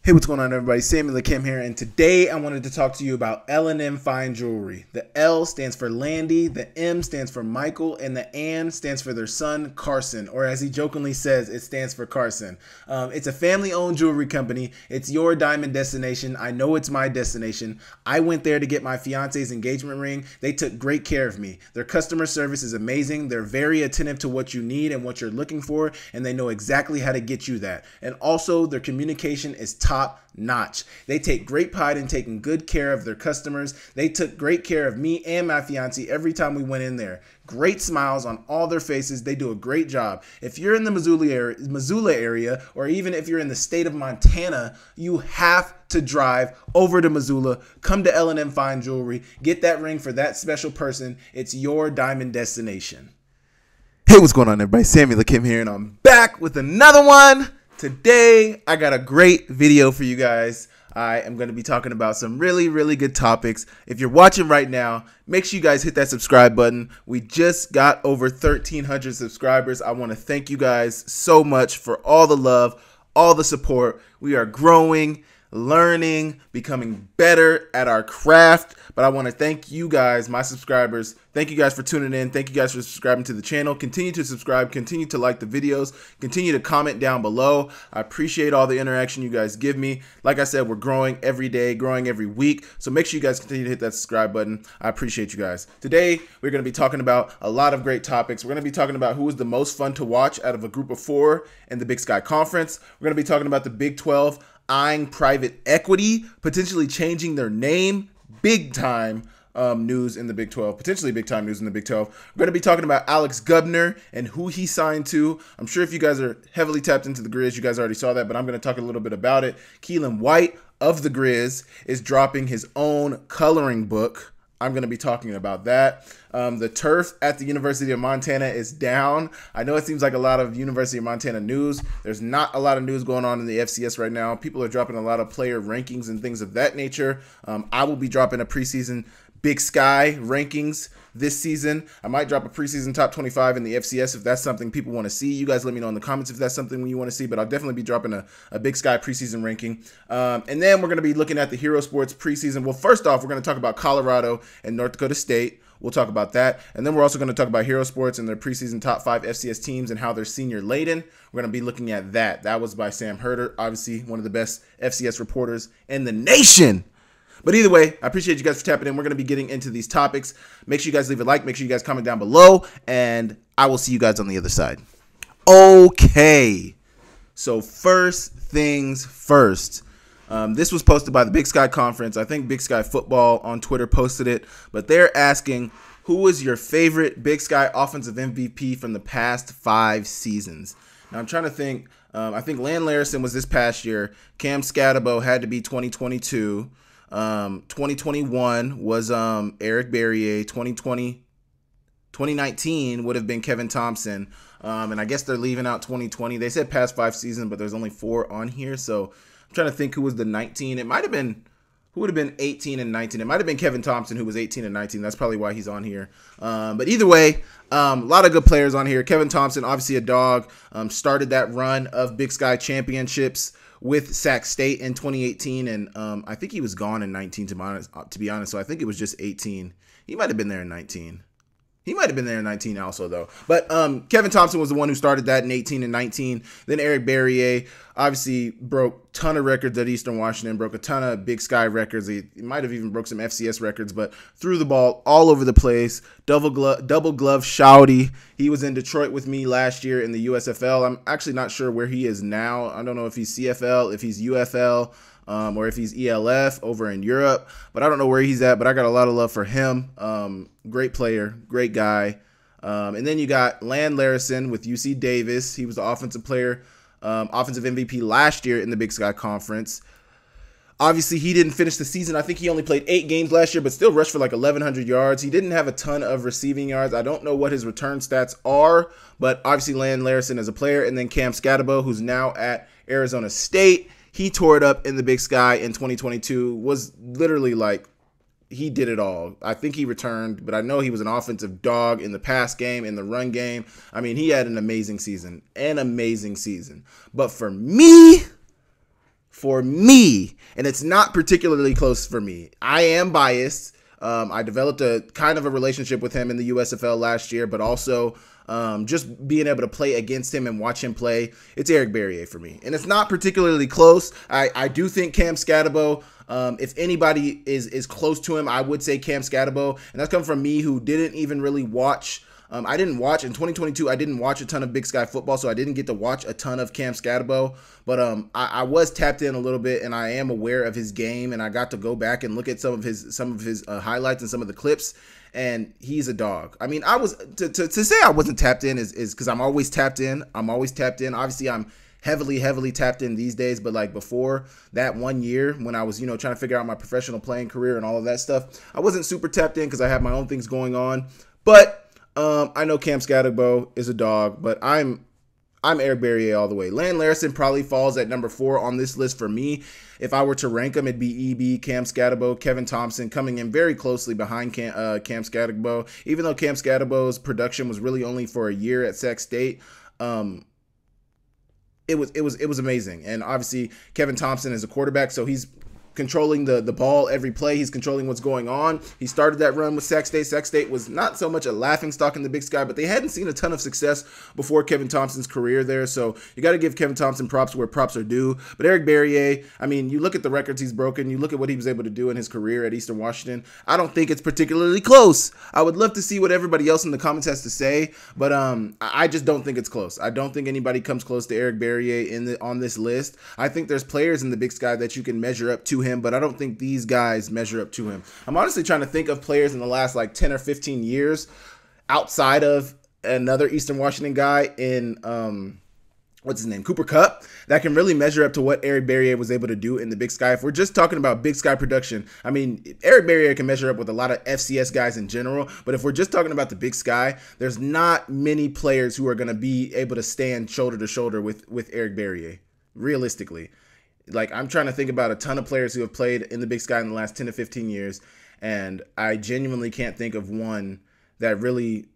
Hey, what's going on, everybody? Senior-Laden here, and today I wanted to talk to you about L&M Fine Jewelry. The L stands for Landy, the M stands for Michael, and the An stands for their son, Carson, or as he jokingly says, it stands for Carson. It's a family-owned jewelry company. It's your diamond destination. I know it's my destination. I went there to get my fiance's engagement ring. They took great care of me. Their customer service is amazing. They're very attentive to what you need and what you're looking for, and they know exactly how to get you that. And also, their communication is top notch. They take great pride in taking good care of their customers. They took great care of me and my fiance every time we went in there. Great smiles on all their faces. They do a great job. If you're in the Missoula area, or even if you're in the state of Montana, you have to drive over to Missoula. Come to L&M Fine Jewelry. Get that ring for that special person. It's your diamond destination. Hey, what's going on, everybody? Senior-Laden here, and I'm back with another one. Today, I got a great video for you guys. I am going to be talking about some really good topics. If you're watching right now, make sure you guys hit that subscribe button. We just got over 1,300 subscribers. I want to thank you guys so much for all the love, all the support. We are growing, learning, becoming better at our craft. But I want to thank you guys, my subscribers. Thank you guys for tuning in. Thank you guys for subscribing to the channel. Continue to subscribe. Continue to like the videos. Continue to comment down below. I appreciate all the interaction you guys give me. Like I said, we're growing every day, growing every week. So make sure you guys continue to hit that subscribe button. I appreciate you guys. Today, we're going to be talking about a lot of great topics. We're going to be talking about who was the most fun to watch out of a group of 4 in the Big Sky Conference. We're going to be talking about the Big 12 eyeing private equity, potentially changing their name. Big time news in the Big 12, potentially big time news in the Big 12. We're going to be talking about Alex Gubner and who he signed to. I'm sure if you guys are heavily tapped into the Grizz, you guys already saw that, but I'm going to talk a little bit about it. Keelan White of the Grizz is dropping his own coloring book. I'm going to be talking about that. The turf at the University of Montana is down. I know it seems like a lot of University of Montana news. There's not a lot of news going on in the FCS right now. People are dropping a lot of player rankings and things of that nature. I will be dropping a preseason Big Sky rankings this season. I might drop a preseason top 25 in the FCS if that's something people want to see. You guys let me know in the comments if that's something you want to see, but I'll definitely be dropping a Big Sky preseason ranking. And then we're going to be looking at the Hero Sports preseason. Well, first off, we're going to talk about Colorado and North Dakota State. We'll talk about that. And then we're also going to talk about Hero Sports and their preseason top 5 FCS teams and how they're senior-laden. We're going to be looking at that. That was by Sam Herder, obviously one of the best FCS reporters in the nation. But either way, I appreciate you guys for tapping in. We're going to be getting into these topics. Make sure you guys leave a like. Make sure you guys comment down below. And I will see you guys on the other side. Okay. So first things first. This was posted by the Big Sky Conference. I think Big Sky Football on Twitter posted it. But they're asking, who was your favorite Big Sky offensive MVP from the past 5 seasons? Now, I'm trying to think. I think Lan Larison was this past year. Cam Scatabo had to be 2022. 2021 was Eric Barrier. 2019 would have been Kevin Thompson. And I guess they're leaving out 2020. They said past 5 seasons, but there's only 4 on here. So I'm trying to think who was the 19. It might have been, who would have been 18 and 19? It might have been Kevin Thompson, who was 18 and 19. That's probably why he's on here. But either way, a lot of good players on here. Kevin Thompson, obviously a dog, started that run of Big Sky championships with Sac State in 2018, and I think he was gone in 19, to be honest. So I think it was just 18. He might have been there in 19. He might have been there in 19 also, though. But Kevin Thompson was the one who started that in 18 and 19. Then Eric Barrier obviously broke a ton of records at Eastern Washington, broke a ton of Big Sky records. He might have even broke some FCS records, but threw the ball all over the place. Double glove shouty. He was in Detroit with me last year in the USFL. I'm actually not sure where he is now. I don't know if he's CFL, if he's UFL, or if he's ELF over in Europe, but I don't know where he's at, but I got a lot of love for him. Great player, great guy. And then you got Lan Larison with UC Davis. He was the offensive player, offensive MVP last year in the Big Sky Conference. Obviously, he didn't finish the season. I think he only played 8 games last year, but still rushed for like 1,100 yards. He didn't have a ton of receiving yards. I don't know what his return stats are, but obviously Lan Larison as a player. And then Cam Scatabo, who's now at Arizona State. He tore it up in the Big Sky in 2022, was literally like, he did it all. I think he returned, but I know he was an offensive dog in the pass game, in the run game. I mean, he had an amazing season. But for me, for me, and it's not particularly close for me. I am biased. I developed a kind of a relationship with him in the USFL last year, but also just being able to play against him and watch him play, it's Eric Berrier for me. And it's not particularly close. I do think Cam Scatterbo, if anybody is close to him, I would say Cam Scatterbo. And that's coming from me, who didn't even really watch. I didn't watch in 2022. I didn't watch a ton of Big Sky football, so I didn't get to watch a ton of Cam Scatterbo. But I was tapped in a little bit, and I am aware of his game, and I got to go back and look at some of his highlights and some of the clips. And he's a dog. I mean, I was to say I wasn't tapped in is because I'm always tapped in. I'm always tapped in. Obviously, I'm heavily tapped in these days, but like before that 1 year when I was, trying to figure out my professional playing career and all of that stuff, I wasn't super tapped in because I had my own things going on. But I know Cam Scatterbo is a dog, but I'm Eric Berrier all the way. Lan Larson probably falls at number 4 on this list for me. If I were to rank them, it'd be EB, Cam Scatterbo, Kevin Thompson coming in very closely behind Cam Scatterbo. Even though Cam Scatterbo's production was really only for a year at Sac State, it was amazing. And obviously Kevin Thompson is a quarterback, so he's controlling the ball every play. He's controlling what's going on. He started that run with Sac State. Sac State was not so much a laughingstock in the Big Sky, but they hadn't seen a ton of success before Kevin Thompson's career there. So you got to give Kevin Thompson props where props are due. But Eric Berrier, I mean, you look at the records he's broken. You look at what he was able to do in his career at Eastern Washington. I don't think it's particularly close. I would love to see what everybody else in the comments has to say, but I just don't think it's close. I don't think anybody comes close to Eric Berrier on this list. I think there's players in the Big Sky that you can measure up to him, but I don't think these guys measure up to him. I'm honestly trying to think of players in the last like 10 or 15 years outside of another Eastern Washington guy in what's his name, Cooper Kupp, that can really measure up to what Eric Berrier was able to do in the Big Sky. If we're just talking about Big Sky production, I mean, Eric Berrier can measure up with a lot of FCS guys in general, but if we're just talking about the Big Sky, there's not many players who are going to be able to stand shoulder to shoulder with Eric Berrier, realistically. Like, I'm trying to think about a ton of players who have played in the Big Sky in the last 10 to 15 years, and I genuinely can't think of one that really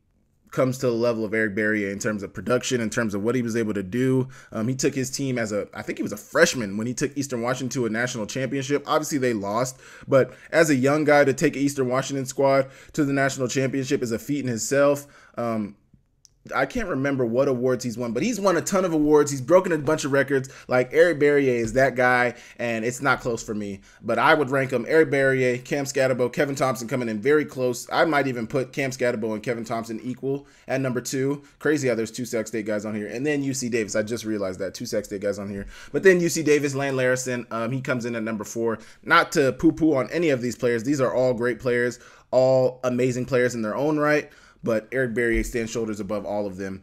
comes to the level of Eric Berrier in terms of production, in terms of what he was able to do. He took his team I think he was a freshman when he took Eastern Washington to a national championship. Obviously, they lost, but as a young guy to take an Eastern Washington squad to the national championship is a feat in itself. I can't remember what awards he's won, but he's won a ton of awards. He's broken a bunch of records. Like, Eric Berrier is that guy, and it's not close for me. But I would rank him Eric Berrier, Cam Scatterbo, Kevin Thompson coming in very close. I might even put Cam Scatterbo and Kevin Thompson equal at number 2. Crazy how there's 2 Sac State guys on here. And then UC Davis. I just realized that. 2 Sac State guys on here. But then UC Davis, Lan Larson, he comes in at number 4. Not to poo-poo on any of these players. These are all great players, all amazing players in their own right. But Eric Berrier stands shoulders above all of them,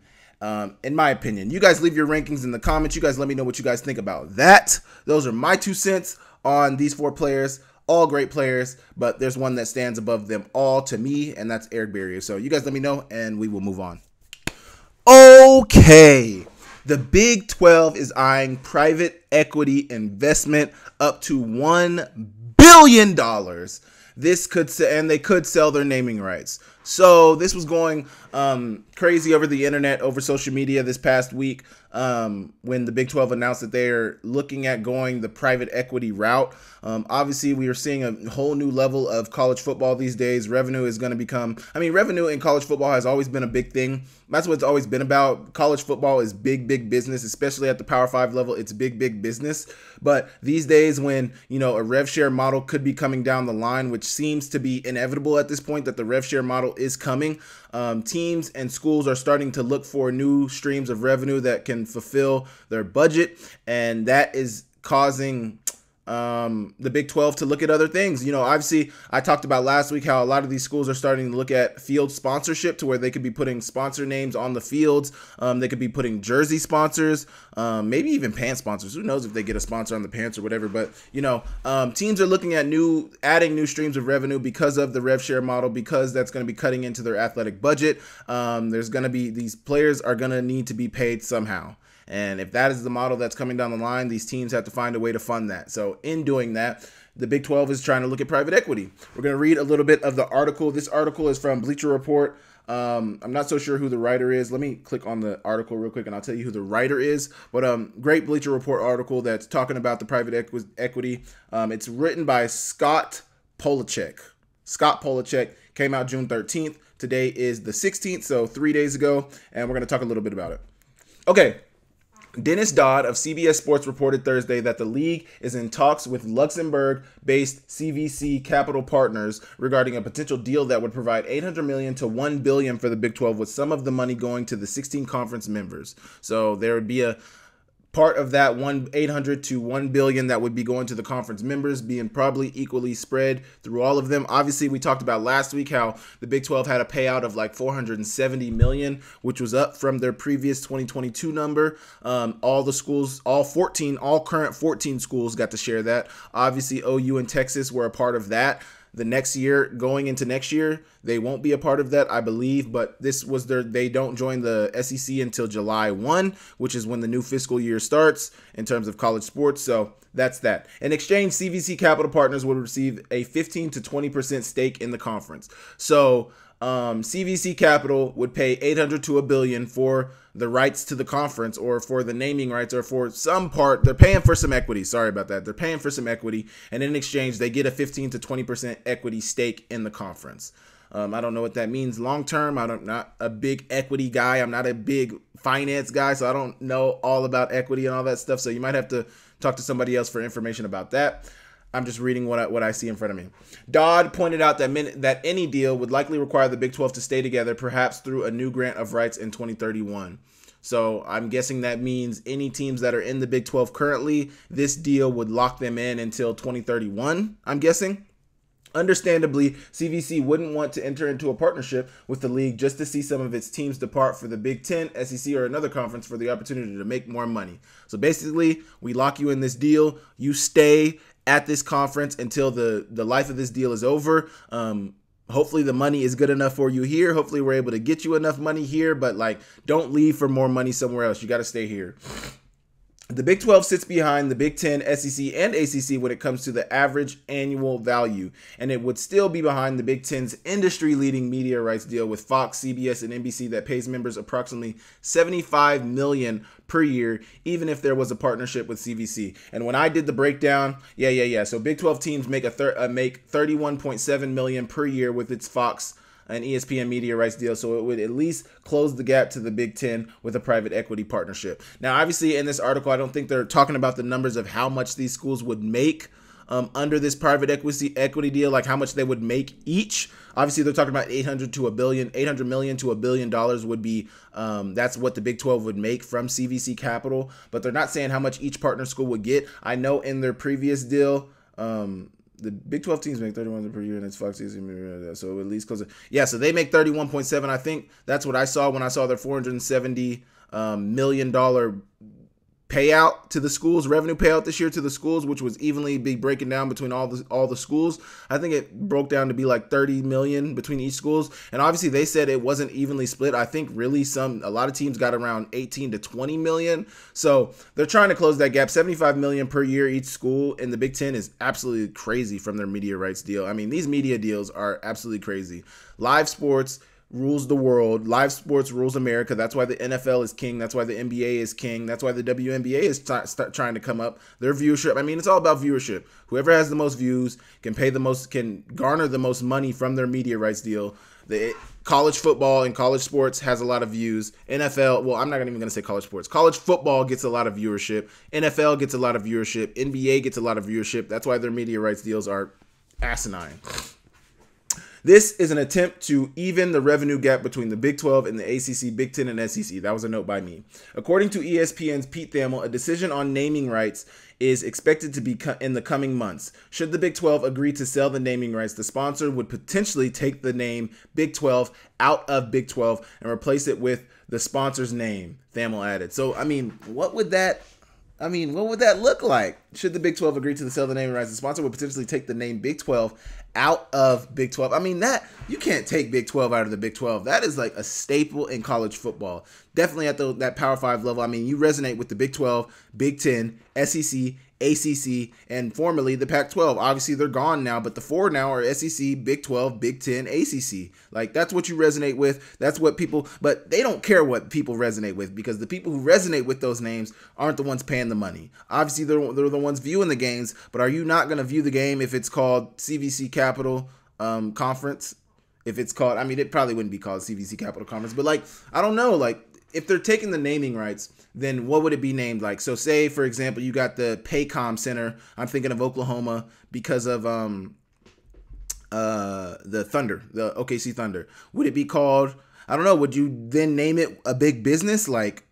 in my opinion. You guys leave your rankings in the comments. You guys let me know what you guys think about that. Those are my 2 cents on these 4 players. All great players, but there's one that stands above them all to me, and that's Eric Berrier. So you guys let me know, and we will move on. Okay. The Big 12 is eyeing private equity investment up to $1 billion. They could sell their naming rights. So this was going crazy over the internet, over social media this past week when the Big 12 announced that they are looking at going the private equity route. Obviously, we are seeing a whole new level of college football these days. Revenue is going to become, revenue in college football has always been a big thing. That's what it's always been about. College football is big business, especially at the Power 5 level. It's big business. But these days when, a rev share model could be coming down the line, which seems to be inevitable at this point, that the rev share model is coming, teams and schools are starting to look for new streams of revenue that can fulfill their budget. And that is causing the Big 12 to look at other things. Obviously, I talked about last week how a lot of these schools are starting to look at field sponsorship to where they could be putting sponsor names on the fields. They could be putting jersey sponsors, maybe even pants sponsors. Who knows if they get a sponsor on the pants or whatever. But, teams are looking at adding new streams of revenue because of the rev share model, because that's going to be cutting into their athletic budget. These players are going to need to be paid somehow. And if that is the model that's coming down the line, these teams have to find a way to fund that. So in doing that, the Big 12 is trying to look at private equity. We're going to read a little bit of the article. This article is from Bleacher Report. I'm not so sure who the writer is. Let me click on the article real quick and I'll tell you who the writer is. But great Bleacher Report article that's talking about the private equity. It's written by Scott Polachek. Scott Polachek, came out June 13th. Today is the 16th, so 3 days ago, and we're going to talk a little bit about it. Okay. Dennis Dodd of CBS Sports reported Thursday that the league is in talks with Luxembourg-based CVC Capital Partners regarding a potential deal that would provide $800 million to $1 billion for the Big 12, with some of the money going to the 16 conference members. So there would be a part of that $800 to $1 billion that would be going to the conference members, being probably equally spread through all of them. Obviously, we talked about last week how the Big 12 had a payout of like $470 million, which was up from their previous 2022 number. All the schools, all current 14 schools got to share that. Obviously, OU and Texas were a part of that. The next year, going into next year, they won't be a part of that, I believe, but they don't join the SEC until July 1, which is when the new fiscal year starts in terms of college sports. So that's that. In exchange, CVC Capital Partners would receive a 15 to 20% stake in the conference. So CVC Capital would pay $800 to $1 billion for the rights to the conference, or for the naming rights, or for some part. They're paying for some equity. Sorry about that. They're paying for some equity, and in exchange, they get a 15 to 20% equity stake in the conference. I don't know what that means long term. I'm not a big equity guy. I'm not a big finance guy, so I don't know all about equity and all that stuff. So you might have to talk to somebody else for information about that. I'm just reading what I see in front of me. Dodd pointed out that any deal would likely require the Big 12 to stay together, perhaps through a new grant of rights in 2031. So I'm guessing that means any teams that are in the Big 12 currently, this deal would lock them in until 2031, I'm guessing. Understandably, CVC wouldn't want to enter into a partnership with the league just to see some of its teams depart for the Big 10, SEC, or another conference for the opportunity to make more money. So basically, we lock you in this deal. You stay at this conference until the life of this deal is over. Hopefully the money is good enough for you here. Hopefully we're able to get you enough money here, but like, don't leave for more money somewhere else. You got to stay here. The Big 12 sits behind the Big 10, SEC, and ACC when it comes to the average annual value, and it would still be behind the Big 10's industry-leading media rights deal with Fox, CBS, and NBC that pays members approximately $75 million per year, even if there was a partnership with CVC. And when I did the breakdown, so Big 12 teams make $31.7 million per year with its Fox and ESPN media rights deal, so it would at least close the gap to the Big 10 with a private equity partnership. Now, obviously, in this article, I don't think they're talking about the numbers of how much these schools would make under this private equity deal, like how much they would make each. Obviously, they're talking about $800 million to $1 billion would be, that's what the Big 12 would make from CVC Capital, but they're not saying how much each partner school would get. I know in their previous deal, the Big 12 teams make $31 per year, and it's Fox, so at least close it. Yeah, so they make $31.7. I think that's what I saw when I saw their $470 million payout to the schools, revenue payout this year to the schools, which was evenly be breaking down between all the schools. I think it broke down to be like $30 million between each schools, and obviously they said it wasn't evenly split. I think really a lot of teams got around 18 to 20 million. So they're trying to close that gap. $75 million per year each school in the Big 10 is absolutely crazy from their media rights deal. I mean, these media deals are absolutely crazy. Live sports rules the world. Live sports rules America. That's why the NFL is king. That's why the NBA is king. That's why the WNBA is trying to come up. Their viewership. I mean, it's all about viewership. Whoever has the most views can garner the most money from their media rights deal. The college football and college sports has a lot of views. NFL, well, I'm not even going to say college sports. College football gets a lot of viewership. NFL gets a lot of viewership. NBA gets a lot of viewership. That's why their media rights deals are asinine. This is an attempt to even the revenue gap between the Big 12 and the ACC, Big 10, and SEC. That was a note by me. According to ESPN's Pete Thamel, a decision on naming rights is expected to be in the coming months. Should the Big 12 agree to sell the naming rights, the sponsor would potentially take the name Big 12 out of Big 12 and replace it with the sponsor's name, Thamel added. So, I mean, what would that look like? Should the Big 12 agree to sell the naming rights, the sponsor would potentially take the name Big 12 out of Big 12. I mean, that you can't take Big 12 out of the Big 12. That is like a staple in college football. Definitely at that Power 5 level. I mean, you resonate with the Big 12, Big 10, SEC, ACC, and formerly the Pac-12. Obviously, they're gone now, but the four now are SEC, Big 12, Big 10, ACC. Like, that's what you resonate with. That's what people, but they don't care what people resonate with, because the people who resonate with those names aren't the ones paying the money. Obviously, they're the ones viewing the games, but are you not going to view the game if it's called CVC Capital Conference? If it's called, I mean, it probably wouldn't be called CVC Capital Conference, but like, I don't know, like, if they're taking the naming rights, then what would it be named like? So say, for example, you got the Paycom Center. I'm thinking of Oklahoma because of the Thunder, the OKC Thunder. Would it be called, I don't know, would you then name it a big business? Like,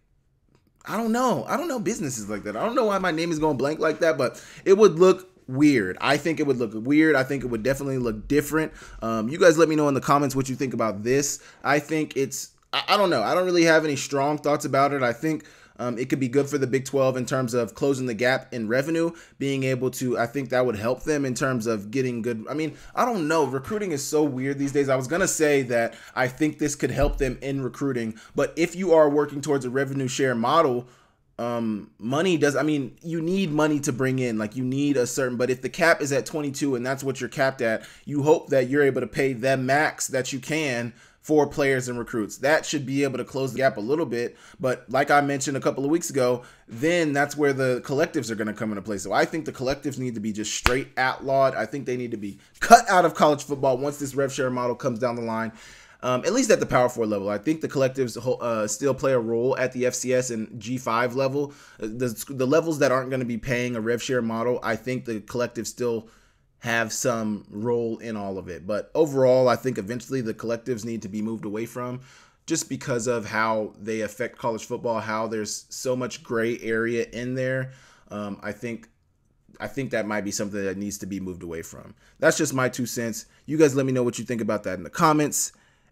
I don't know. I don't know businesses like that. I don't know why my name is going blank like that, but it would look weird. I think it would look weird. I think it would definitely look different. You guys let me know in the comments what you think about this. I think I don't know. I don't really have any strong thoughts about it. I think it could be good for the Big 12 in terms of closing the gap in revenue, being able to, I think that would help them in terms of getting good. I mean, I don't know. Recruiting is so weird these days. I was going to say that I think this could help them in recruiting, but if you are working towards a revenue share model, money does, I mean, you need money to bring in, like you need a certain, but if the cap is at 22 and that's what you're capped at, you hope that you're able to pay the max that you can for players and recruits. That should be able to close the gap a little bit. But like I mentioned a couple of weeks ago, then that's where the collectives are going to come into play. So I think the collectives need to be just straight outlawed. I think they need to be cut out of college football once this rev share model comes down the line. At least at the Power 4 level. I think the collectives still play a role at the FCS and G5 level. The levels that aren't going to be paying a rev share model, I think the collectives still have some role in all of it. But overall, I think eventually the collectives need to be moved away from, just because of how they affect college football, how there's so much gray area in there. I think that might be something that needs to be moved away from. That's just my 2 cents. You guys let me know what you think about that in the comments,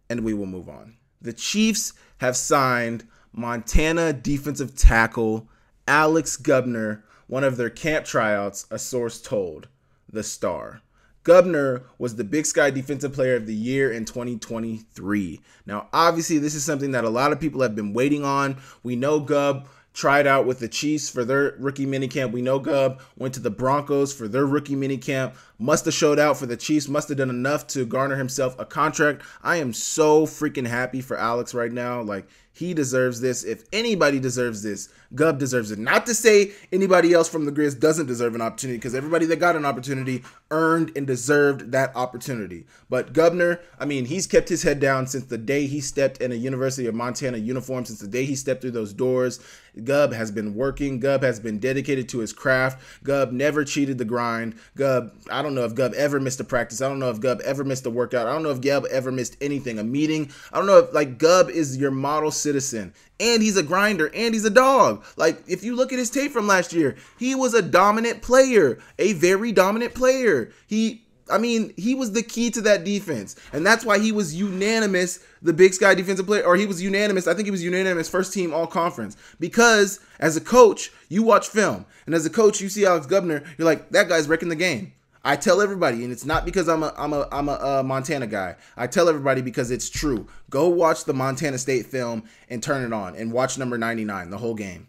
and we will move on. The Chiefs have signed Montana defensive tackle Alex Gubner, one of their camp tryouts, a source told The Star. Gubner was the Big Sky Defensive Player of the Year in 2023. Now, obviously, this is something that a lot of people have been waiting on. We know Gub tried out with the Chiefs for their rookie minicamp. We know Gub went to the Broncos for their rookie minicamp. Must have showed out for the Chiefs. Must have done enough to garner himself a contract. I am so freaking happy for Alex right now. Like, he deserves this. If anybody deserves this, Gub deserves it. Not to say anybody else from the Grizz doesn't deserve an opportunity, because everybody that got an opportunity earned and deserved that opportunity. But Gubner, I mean, he's kept his head down since the day he stepped in a University of Montana uniform, since the day he stepped through those doors. Gub has been working. Gub has been dedicated to his craft. Gub never cheated the grind. Gub, I don't know if Gub ever missed a practice. I don't know if Gub ever missed a workout. I don't know if Gub ever missed anything, a meeting. I don't know if, like, Gub is your model citizen. And he's a grinder, and he's a dog. Like, if you look at his tape from last year, he was a dominant player, a very dominant player. He was the key to that defense. And that's why he was unanimous, the Big Sky Defensive Player, or he was unanimous. I think he was unanimous first team all conference. Because as a coach, you watch film. And as a coach, you see Alex Gubner, you're like, that guy's wrecking the game. I tell everybody, and it's not because I'm a Montana guy. I tell everybody because it's true. Go watch the Montana State film and turn it on and watch number 99, the whole game.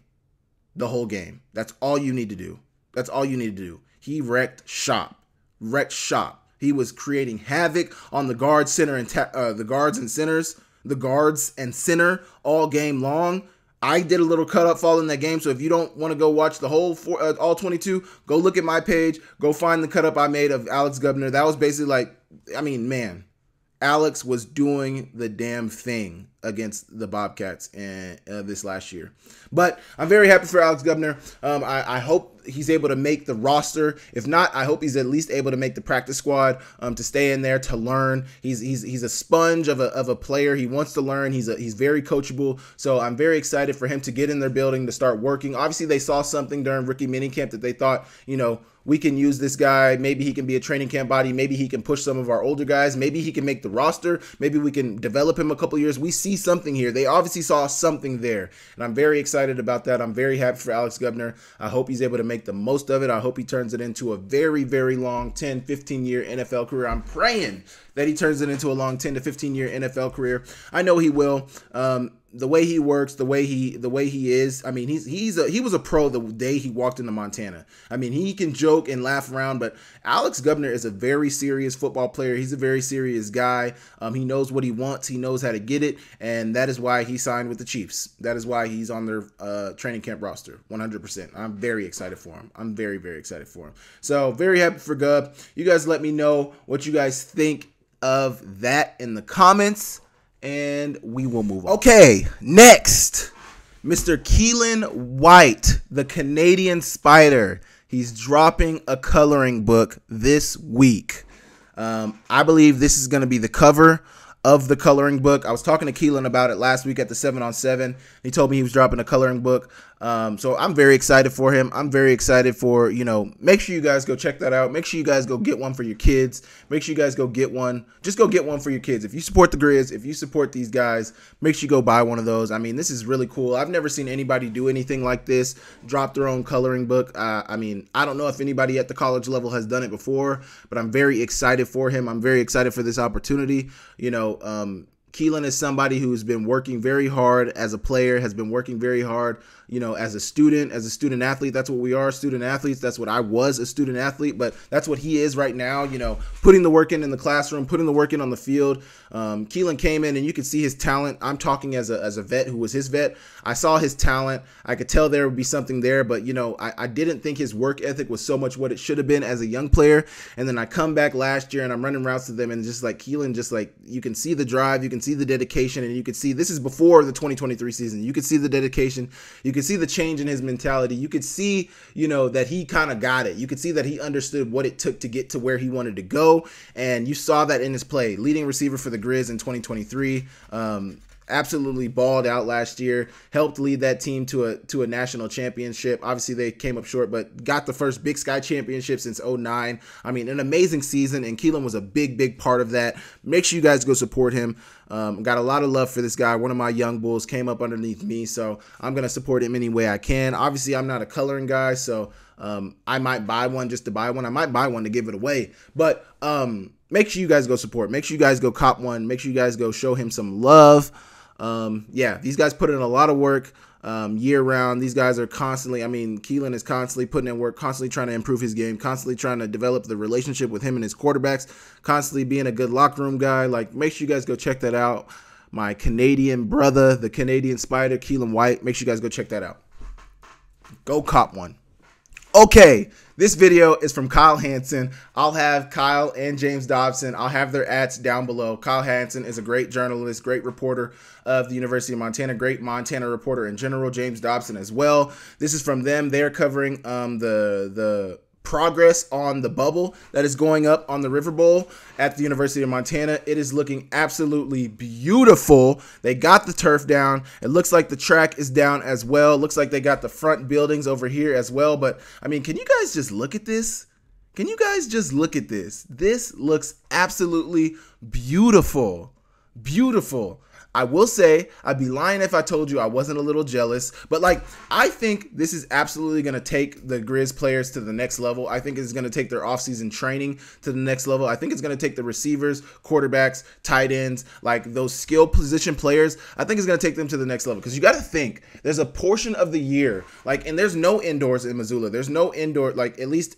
The whole game. That's all you need to do. That's all you need to do. He wrecked shop. He was creating havoc on the guard, center, and the guards and center all game long. I did a little cut up following that game, so if you don't want to go watch the whole all 22, go look at my page. Go find the cut up I made of Alex Gubner. That was basically like, I mean, man, Alex was doing the damn thing against the Bobcats in this last year. But I'm very happy for Alex Gubner. I hope he's able to make the roster. If not, I hope he's at least able to make the practice squad to stay in there to learn. He's a sponge of a player. He wants to learn. He's very coachable. So I'm very excited for him to get in their building to start working. Obviously, they saw something during rookie minicamp that they thought, you know, we can use this guy. Maybe he can be a training camp body. Maybe he can push some of our older guys. Maybe he can make the roster. Maybe we can develop him a couple years. We see something here. They obviously saw something there. And I'm very excited about that. I'm very happy for Alex Gubner. I hope he's able to make the most of it. I hope he turns it into a very, very long 10, 15-year NFL career. I'm praying that he turns it into a long 10 to 15-year NFL career. I know he will. the way he works, the way he is. I mean, he was a pro the day he walked into Montana. I mean, he can joke and laugh around, but Alex Gubner is a very serious football player. He's a very serious guy. He knows what he wants. He knows how to get it, and that is why he signed with the Chiefs. That is why he's on their training camp roster, 100%. I'm very excited for him. I'm very, very excited for him. So very happy for Gub. You guys let me know what you guys think of that in the comments, and we will move on. Okay, next, Mr. Keelan White, the Canadian Spider. He's dropping a coloring book this week. I believe this is going to be the cover of the coloring book. I was talking to Keelan about it last week at the 7-on-7. He told me he was dropping a coloring book. So I'm very excited for him. I'm very excited for, make sure you guys go check that out. Make sure you guys go get one for your kids. Make sure you guys go get one. Just go get one for your kids. If you support the Grizz, if you support these guys, make sure you go buy one of those. I mean, this is really cool. I've never seen anybody do anything like this, drop their own coloring book. I mean, I don't know if anybody at the college level has done it before, but I'm very excited for him. I'm very excited for this opportunity. Keelan is somebody who's been working very hard as a player, has been working very hard, as a student athlete. That's what we are, student athletes. That's what I was, a student athlete, but that's what he is right now, putting the work in the classroom, putting the work in on the field. Keelan came in and you could see his talent. I'm talking as a vet who was his vet. I saw his talent. I could tell there would be something there, but I didn't think his work ethic was so much what it should have been as a young player. And then I come back last year and I'm running routes to them, and just like Keelan, just like you can see the drive, you can see the dedication, and you can see this is before the 2023 season. You could see the dedication. You could see the change in his mentality. You could see, that he kind of got it. You could see that he understood what it took to get to where he wanted to go. And you saw that in his play. Leading receiver for the Grizz in 2023. Absolutely balled out last year, helped lead that team to a national championship. Obviously, they came up short, but got the first Big Sky championship since 2009. I mean, an amazing season, and Keelan was a big part of that. Make sure you guys go support him. Got a lot of love for this guy. One of my young bulls came up underneath me, so I'm going to support him any way I can. Obviously, I'm not a coloring guy, so I might buy one just to buy one. I might buy one to give it away, but make sure you guys go support. Make sure you guys go cop one. Make sure you guys go show him some love. Yeah, these guys put in a lot of work year round. These guys are constantly, Keelan is constantly putting in work, constantly trying to improve his game, constantly trying to develop the relationship with him and his quarterbacks, constantly being a good locker room guy. Like, make sure you guys go check that out. My Canadian brother, the Canadian Spider, Keelan White. Make sure you guys go check that out. Go cop one. Okay, this video is from Kyle Hansen. I'll have Kyle and James Dobson. I'll have their ads down below. Kyle Hansen is a great journalist, great reporter of the University of Montana, great Montana reporter in general. James Dobson as well. This is from them. They're covering the progress on the bubble that is going up on the River Bowl at the University of Montana. It is looking absolutely beautiful. They got the turf down. It looks like the track is down as well. It looks like they got the front buildings over here as well. But can you guys just look at this? Can you guys just look at this? This looks absolutely beautiful. Beautiful. I will say, I'd be lying if I told you I wasn't a little jealous, but I think this is absolutely going to take the Grizz players to the next level. I think it's going to take their offseason training to the next level. I think it's going to take the receivers, quarterbacks, tight ends, those skill position players. I think it's going to take them to the next level, because you got to think there's a portion of the year, and there's no indoors in Missoula. There's no indoor, at least.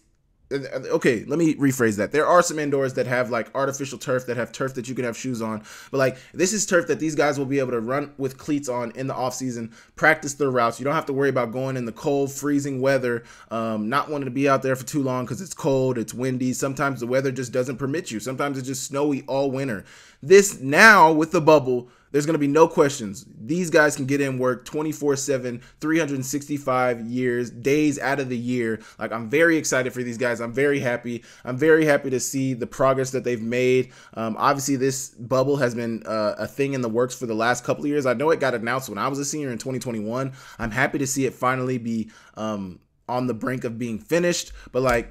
Okay, let me rephrase that. There are some indoors that have artificial turf, that have turf that you can have shoes on. But this is turf that these guys will be able to run with cleats on in the offseason, practice their routes. You don't have to worry about going in the cold, freezing weather, not wanting to be out there for too long because it's cold, it's windy. Sometimes the weather just doesn't permit you. Sometimes it's just snowy all winter. This now with the bubble, there's going to be no questions. These guys can get in work 24/7, 365 days out of the year. I'm very excited for these guys. I'm very happy. I'm very happy to see the progress that they've made. Obviously, this bubble has been a thing in the works for the last couple of years. I know it got announced when I was a senior in 2021. I'm happy to see it finally be on the brink of being finished. But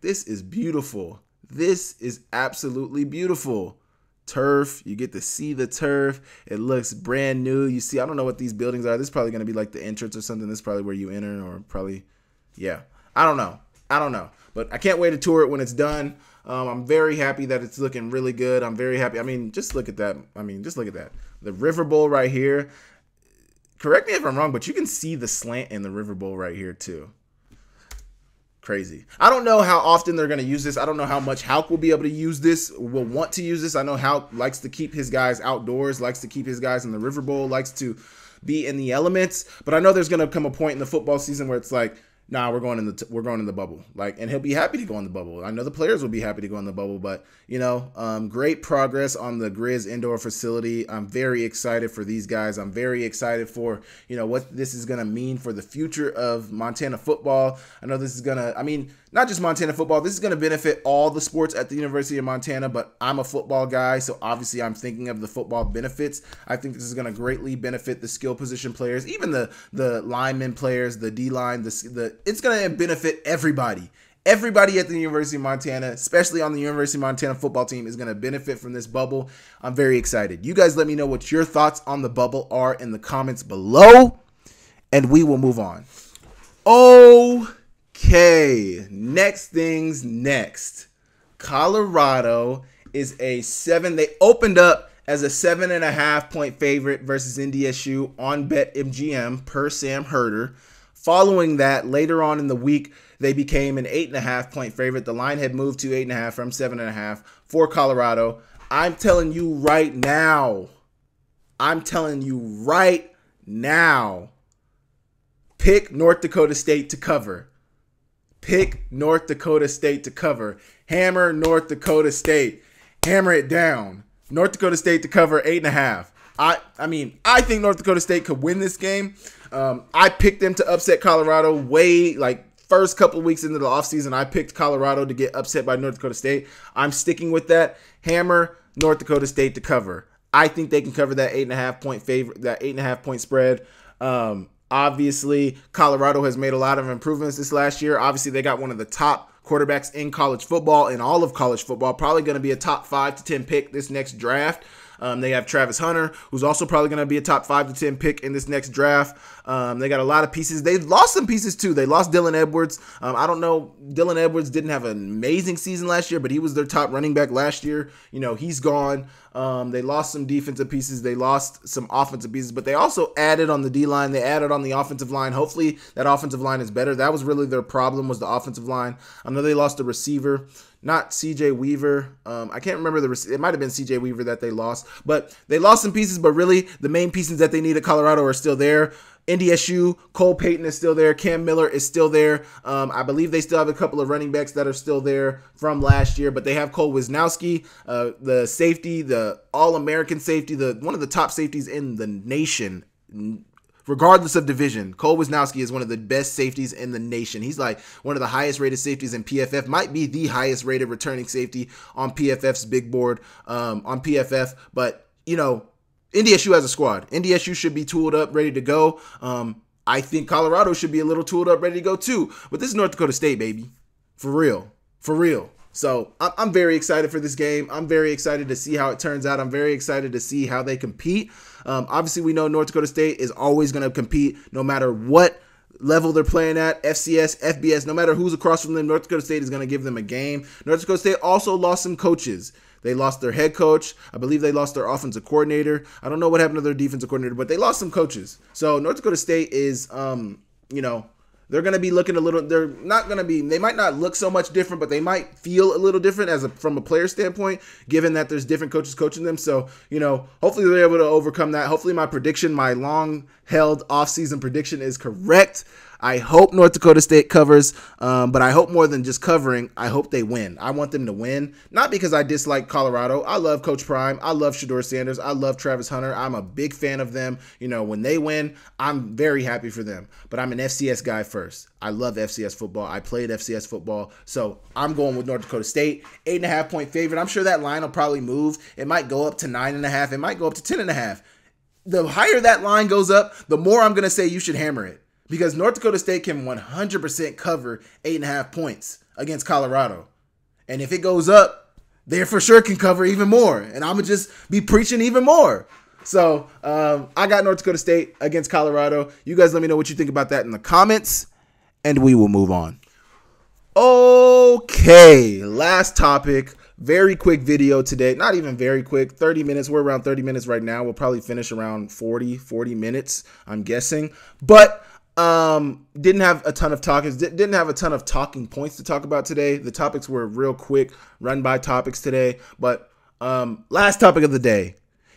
this is beautiful. This is absolutely beautiful. Turf, you get to see the turf. It looks brand new. You see, I don't know what these buildings are. This is probably going to be the entrance or something. This is probably where you enter, or probably, yeah. I don't know. I don't know. But I can't wait to tour it when it's done. I'm very happy that it's looking really good. I'm very happy. I mean, just look at that. The River Bowl right here. Correct me if I'm wrong, but you can see the slant in the River Bowl right here too. Crazy. I don't know how often they're going to use this. I don't know how much Houck will be able to use this, will want to use this. I know Houck likes to keep his guys outdoors, likes to keep his guys in the River Bowl, likes to be in the elements. But I know there's going to come a point in the football season where it's like, nah, we're going in the bubble. And he'll be happy to go in the bubble. I know the players will be happy to go in the bubble, but great progress on the Grizz indoor facility. I'm very excited for these guys. I'm very excited for, what this is going to mean for the future of Montana football. I know this is going to, not just Montana football, this is going to benefit all the sports at the University of Montana, but I'm a football guy, so obviously I'm thinking of the football benefits. I think this is going to greatly benefit the skill position players, even the linemen players, the D-line, it's going to benefit everybody. Everybody at the University of Montana, especially on the University of Montana football team, is going to benefit from this bubble. I'm very excited. You guys let me know what your thoughts on the bubble are in the comments below, and we will move on. Okay, next things next. Colorado is they opened up as a 7.5 point favorite versus NDSU on BetMGM per Sam Herder. Following that, later on in the week, they became an 8.5 point favorite. The line had moved to 8.5 from 7.5 for Colorado. I'm telling you right now, pick North Dakota State to cover. Pick North Dakota State to cover. Hammer North Dakota State. Hammer it down. North Dakota State to cover 8.5. I think North Dakota State could win this game. I picked them to upset Colorado first couple of weeks into the offseason. I picked Colorado to get upset by North Dakota State. I'm sticking with that. Hammer North Dakota State to cover. I think they can cover that 8.5 point favorite, that 8.5 point spread. Obviously, Colorado has made a lot of improvements this last year. Obviously, they got one of the top quarterbacks in college football, in all of college football. Probably going to be a top 5 to 10 pick this next draft. They have Travis Hunter, who's also probably going to be a top 5 to 10 pick in this next draft. They got a lot of pieces. They've lost some pieces too. They lost Dylan Edwards. I don't know. Dylan Edwards didn't have an amazing season last year, but he was their top running back last year. He's gone. They lost some defensive pieces. They lost some offensive pieces, but they also added on the D-line. They added on the offensive line. Hopefully that offensive line is better. That was really their problem, was the offensive line. I know they lost a receiver. Not CJ Weaver. I can't remember it might have been CJ Weaver that they lost, but they lost some pieces, but really the main pieces that they need at Colorado are still there. NDSU, Cole Payton is still there. Cam Miller is still there. I believe they still have a couple of running backs that are still there from last year, but they have Cole Wisnowski, the safety, the All-American safety, one of the top safeties in the nation, regardless of division. Cole Wisnowski is one of the best safeties in the nation. He's like one of the highest rated safeties in PFF, might be the highest rated returning safety on PFF's big board on PFF. But, NDSU has a squad. NDSU should be tooled up, ready to go. I think Colorado should be a little tooled up, ready to go too. But this is North Dakota State, baby. For real. So I'm very excited for this game. I'm very excited to see how it turns out. I'm very excited to see how they compete. Obviously, we know North Dakota State is always going to compete no matter what level they're playing at, FCS, FBS, no matter who's across from them. North Dakota State is going to give them a game. North Dakota State also lost some coaches. They lost their head coach. I believe they lost their offensive coordinator. I don't know what happened to their defensive coordinator, but they lost some coaches. So North Dakota State is, they're going to be looking they might not look so much different, but they might feel a little different from a player standpoint, given that there's different coaches coaching them. So, hopefully they're able to overcome that. Hopefully my long-held off-season prediction is correct. I hope North Dakota State covers, but I hope more than just covering, I hope they win. I want them to win, not because I dislike Colorado. I love Coach Prime. I love Shedeur Sanders. I love Travis Hunter. I'm a big fan of them. When they win, I'm very happy for them, but I'm an FCS guy first. I love FCS football. I played FCS football, so I'm going with North Dakota State. 8.5 point favorite. I'm sure that line will probably move. It might go up to 9.5. It might go up to 10.5. The higher that line goes up, the more I'm going to say you should hammer it. Because North Dakota State can 100% cover 8.5 points against Colorado. And if it goes up, they for sure can cover even more. And I'm going to just be preaching even more. So I got North Dakota State against Colorado. You guys let me know what you think about that in the comments. And we will move on. Okay, last topic. Very quick video today. Not even very quick, 30 minutes. We're around 30 minutes right now. We'll probably finish around 40 minutes, I'm guessing. But didn't have a ton of didn't have a ton of talking points to talk about today. The topics were real quick, run by topics today. But last topic of the day.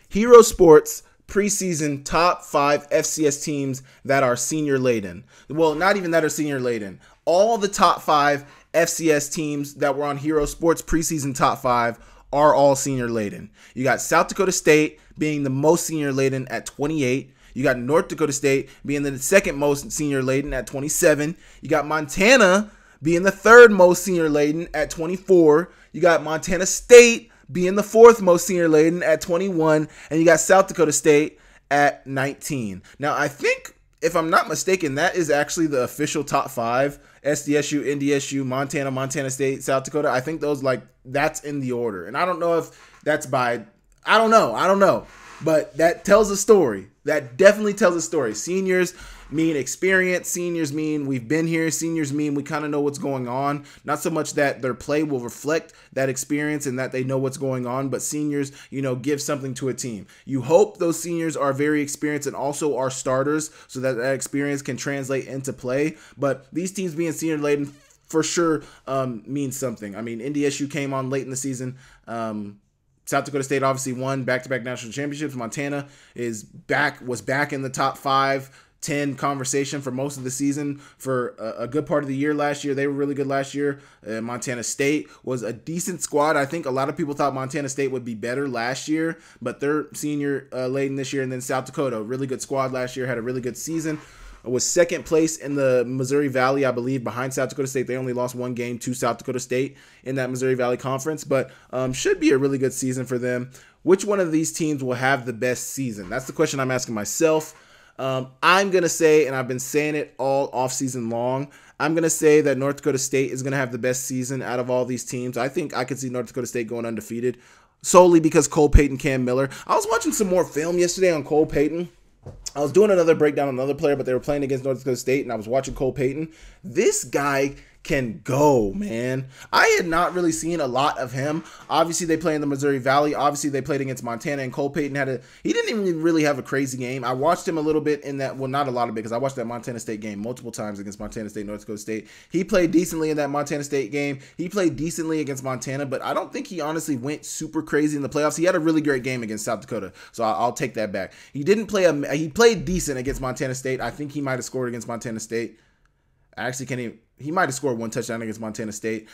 Hero Sports preseason top 5 FCS teams that are senior-laden. Well, not even that are senior-laden. All the top 5 FCS teams that were on Hero Sports preseason top 5 are all senior-laden. You got South Dakota State being the most senior-laden at 28. You got North Dakota State being the second most senior-laden at 27. You got Montana being the third most senior-laden at 24. You got Montana State being the fourth most senior-laden at 21. And you got South Dakota State at 19. Now, I think, if I'm not mistaken, that is actually the official top 5. SDSU, NDSU, Montana, Montana State, South Dakota. I think those, that's in the order. And I don't know if that's by, I don't know. But that tells a story. That definitely tells a story. Seniors mean experience. Seniors mean we've been here. Seniors mean we kind of know what's going on. Not so much that their play will reflect that experience and that they know what's going on, but seniors, give something to a team. You hope those seniors are very experienced and also are starters so that that experience can translate into play. But these teams being senior-laden for sure means something. I mean, NDSU came on late in the season. South Dakota State obviously won back-to-back national championships. Montana was back in the top 5-10 conversation for most of the season for a good part of the year last year. They were really good last year. Montana State was a decent squad. I think a lot of people thought Montana State would be better last year, but they're senior-laden this year. And then South Dakota, really good squad last year, had a really good season. Was second place in the Missouri Valley, I believe, behind South Dakota State. They only lost one game to South Dakota State in that Missouri Valley Conference, but should be a really good season for them. Which one of these teams will have the best season? That's the question I'm asking myself. I'm going to say, and I've been saying it all offseason long, I'm going to say that North Dakota State is going to have the best season out of all these teams. I think I could see North Dakota State going undefeated solely because Cole Payton, Cam Miller. I was watching some more film yesterday on Cole Payton. I was doing another breakdown on another player, but they were playing against North Dakota State, and I was watching Cole Payton. This guy can go, man. I had not really seen a lot of him. Obviously, they play in the Missouri Valley. Obviously, they played against Montana, and Cole Payton he didn't even really have a crazy game. I watched him a little bit in that, well, not a lot of it, because I watched that Montana State game multiple times against Montana State, North Dakota State. He played decently in that Montana State game. He played decently against Montana, but I don't think he honestly went super crazy in the playoffs. He had a really great game against South Dakota, so I'll take that back. He played decent against Montana State. I think he might have scored against Montana State. I actually can't even. He might have scored one touchdown against Montana State.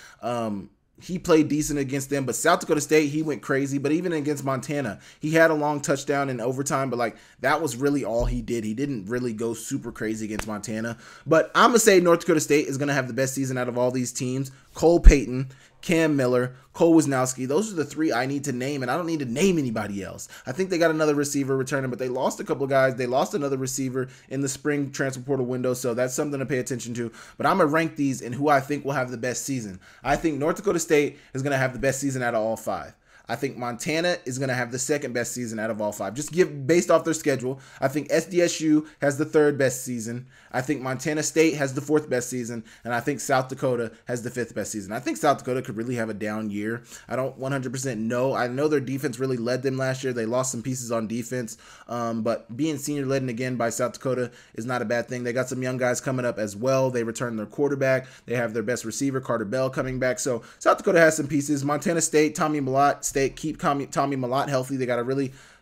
He played decent against them, but South Dakota State, he went crazy. But even against Montana, he had a long touchdown in overtime, but that was really all he did. He didn't really go super crazy against Montana. But I'm going to say North Dakota State is going to have the best season out of all these teams. Cole Payton, Cam Miller, Cole Wisnowski. Those are the 3 I need to name, and I don't need to name anybody else. I think they got another receiver returning, but they lost a couple of guys. They lost another receiver in the spring transfer portal window, so that's something to pay attention to. But I'm going to rank these in who I think will have the best season. I think North Dakota State is going to have the best season out of all 5. I think Montana is going to have the second best season out of all 5. Based off their schedule. I think SDSU has the third best season. I think Montana State has the 4th best season. And I think South Dakota has the 5th best season. I think South Dakota could really have a down year. I don't 100% know. I know their defense really led them last year. They lost some pieces on defense. But being senior-laden again by South Dakota is not a bad thing. They got some young guys coming up as well. They returned their quarterback. They have their best receiver, Carter Bell, coming back. So South Dakota has some pieces. Montana State, Tommy Mellott keep Tommy Mellott healthy. They got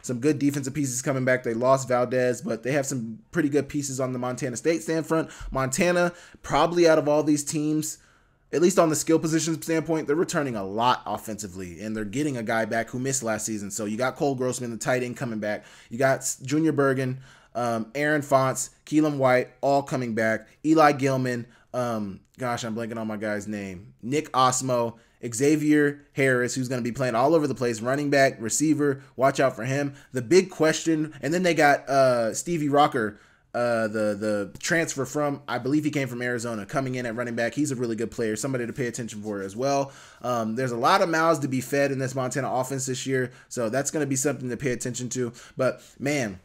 some good defensive pieces coming back. They lost Valdez, but they have some pretty good pieces on the Montana State stand front. Montana, probably out of all these teams, at least on the skill position standpoint, they're returning a lot offensively, and they're getting a guy back who missed last season. So you got Cole Grossman, the tight end, coming back. You got Junior Bergen, Aaron Fonts, Keelan White, all coming back. Eli Gilman, gosh, I'm blanking on my guy's name. Nick Osmo, Xavier Harris, who's going to be playing all over the place, running back, receiver, watch out for him. The big question, and then they got Stevie Rocker, the transfer from, I believe he came from Arizona, coming in at running back. He's a really good player, somebody to pay attention for as well. There's a lot of mouths to be fed in this Montana offense this year, so that's going to be something to pay attention to. But, man,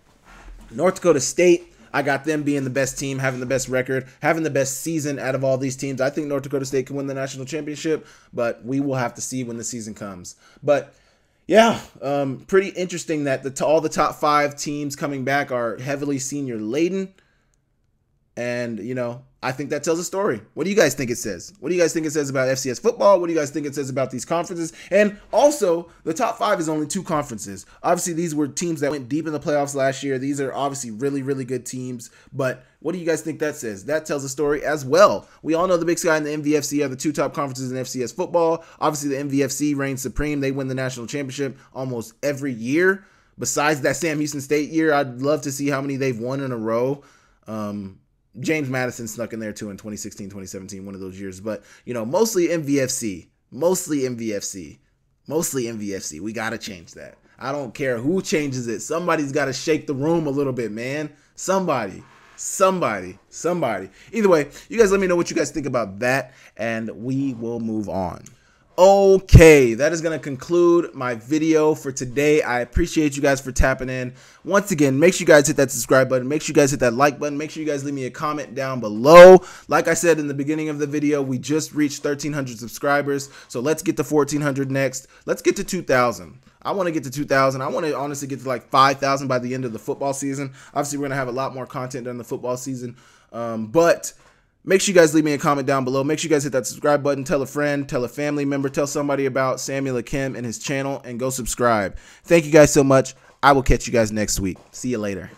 North Dakota State, I got them being the best team, having the best record, having the best season out of all these teams. I think North Dakota State can win the national championship, but we will have to see when the season comes. But yeah, pretty interesting that all the top 5 teams coming back are heavily senior-laden. And, you know, I think that tells a story. What do you guys think it says? What do you guys think it says about FCS football? What do you guys think it says about these conferences? And also, the top 5 is only 2 conferences. Obviously, these were teams that went deep in the playoffs last year. These are obviously really, really good teams. But what do you guys think that says? That tells a story as well. We all know the Big Sky and the MVFC are the 2 top conferences in FCS football. Obviously, the MVFC reigns supreme. They win the national championship almost every year. Besides that Sam Houston State year, I'd love to see how many they've won in a row. James Madison snuck in there too in 2016, 2017, one of those years. But, you know, mostly MVFC. We got to change that. I don't care who changes it. Somebody's got to shake the room a little bit, man. Somebody. Either way, you guys let me know what you guys think about that, and we will move on. Okay, that is going to conclude my video for today. I appreciate you guys for tapping in. Once again, make sure you guys hit that subscribe button. Make sure you guys hit that like button. Make sure you guys leave me a comment down below. Like I said in the beginning of the video, we just reached 1,300 subscribers. So let's get to 1,400 next. Let's get to 2,000. I want to get to 2,000. I want to honestly get to like 5,000 by the end of the football season. Obviously, we're going to have a lot more content during the football season. But make sure you guys leave me a comment down below. Make sure you guys hit that subscribe button. Tell a friend, tell a family member, tell somebody about Samuel Akem and his channel, and go subscribe. Thank you guys so much. I will catch you guys next week. See you later.